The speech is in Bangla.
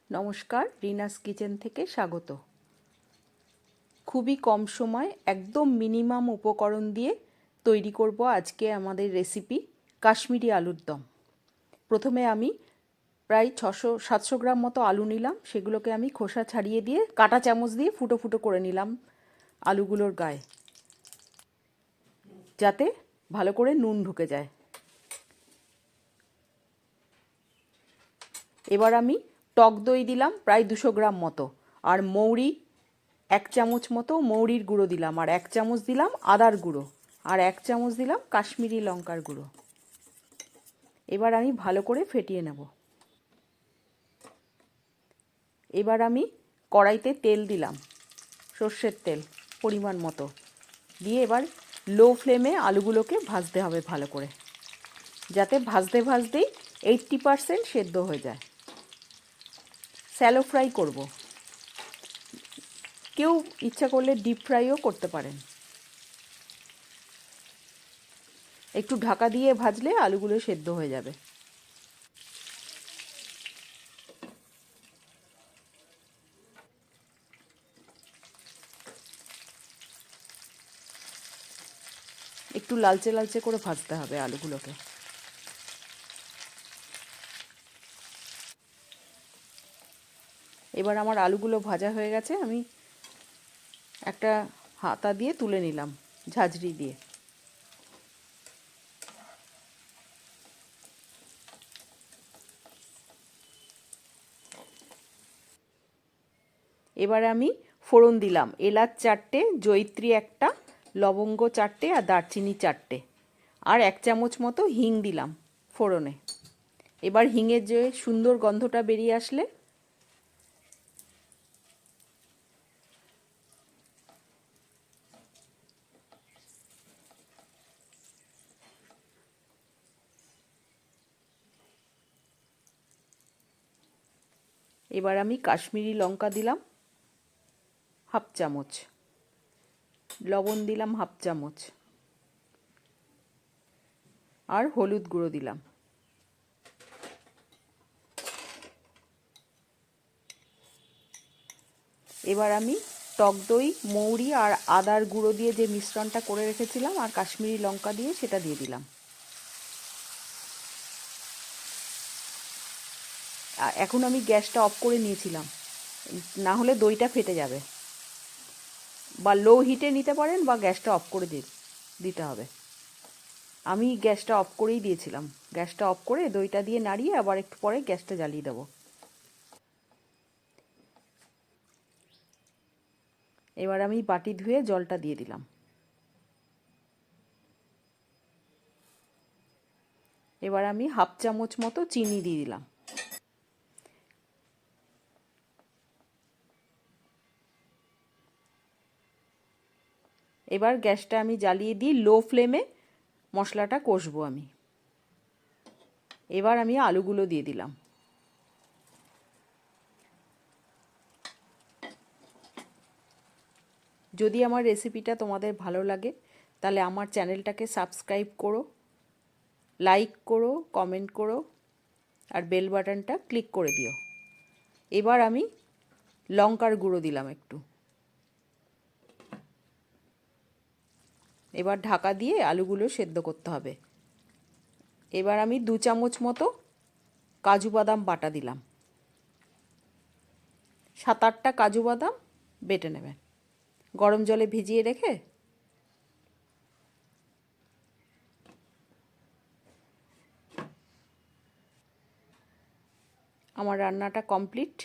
নমস্কার, রিনাস কিচেন থেকে স্বাগত। খুবই কম সময় একদম মিনিমাম উপকরণ দিয়ে তৈরি করব আজকে আমাদের রেসিপি কাশ্মীরি আলুর দম। প্রথমে আমি প্রায় 600-700 গ্রাম মতো আলু নিলাম। সেগুলোকে আমি খোসা ছাড়িয়ে দিয়ে কাঁটা চামচ দিয়ে ফুটো ফুটো করে নিলাম আলুগুলোর গায়ে, যাতে ভালো করে নুন ঢুকে যায়। এবার আমি টক দই দিলাম প্রায় 200 গ্রাম মতো, আর মৌরি 1 চামচ মতো মৌরির গুঁড়ো দিলাম, আর 1 চামচ দিলাম আদার গুঁড়ো, আর 1 চামচ দিলাম কাশ্মীরি লঙ্কার গুঁড়ো। এবার আমি ভালো করে ফেটিয়ে নেব। এবার আমি কড়াইতে তেল দিলাম, সর্ষের তেল পরিমাণ মতো দিয়ে এবার লো ফ্লেমে আলুগুলোকে ভাজতে হবে ভালো করে, যাতে ভাজতে ভাজতেই 80% সেদ্ধ হয়ে যায়। স্যালো ফ্রাই করব, কেউ ইচ্ছা করলে ডিপ ফ্রাইও করতে পারেন। একটু ঢাকা দিয়ে ভাজলে আলুগুলো সেদ্ধ হয়ে যাবে। একটু লালচে লালচে করে ভাজতে হবে আলুগুলোকে। এবার আমার আলুগুলো ভাজা হয়ে গেছে, আমি একটা হাতা দিয়ে তুলে নিলাম, ঝাঁঝরি দিয়ে। এবার আমি ফোড়ন দিলাম, এলাচ 4টে, জয়িত্রী 1টা, লবঙ্গ 4টে, আর দারচিনি 4টে, আর 1 চামচ মতো হিং দিলাম ফোড়নে। এবার হিঙের যে সুন্দর গন্ধটা বেরিয়ে আসলে এবার আমি কাশ্মীরি লঙ্কা দিলাম 1/2 চামচ, লবণ দিলাম 1/2 চামচ, আর হলুদ গুঁড়ো দিলাম। এবার আমি টক দই, মৌরি আর আদার গুঁড়ো দিয়ে যে মিশ্রণটা করে রেখেছিলাম আর কাশ্মীরি লঙ্কা দিয়ে সেটা দিয়ে দিলাম। এখন আমি গ্যাসটা অফ করে নিয়েছিলাম, না হলে দইটা ফেটে যাবে। বা লো হিটে নিতে পারেন বা গ্যাসটা অফ করে দিতে হবে। আমি গ্যাসটা অফ করেই দিয়েছিলাম। গ্যাসটা অফ করে দইটা দিয়ে নাড়িয়ে আবার একটু পরে গ্যাসটা জ্বালিয়ে দেবো। এবার আমি বাটি ধুয়ে জলটা দিয়ে দিলাম। এবার আমি 1/2 চামচ মতো চিনি দিয়ে দিলাম। এবার গ্যাসটা আমি জ্বালিয়ে দিই, লো ফ্লেমে মশলাটা কষবো আমি। এবার আমি আলুগুলো দিয়ে দিলাম। যদি আমার রেসিপিটা তোমাদের ভালো লাগে তাহলে আমার চ্যানেলটাকে সাবস্ক্রাইব করো, লাইক করো, কমেন্ট করো, আর বেল বাটনটা ক্লিক করে দিও। এবার আমি লঙ্কার গুঁড়ো দিলাম একটু। এবার ঢাকা দিয়ে আলুগুলো সেদ্ধ করতে হবে। এবার আমি 2 চামচ মতো কাজু বাদাম বাটা দিলাম। 7-8টা কাজু বাদাম বেটে নেবেন, গরম জলে ভিজিয়ে রেখে। আমার রান্নাটা কমপ্লিট।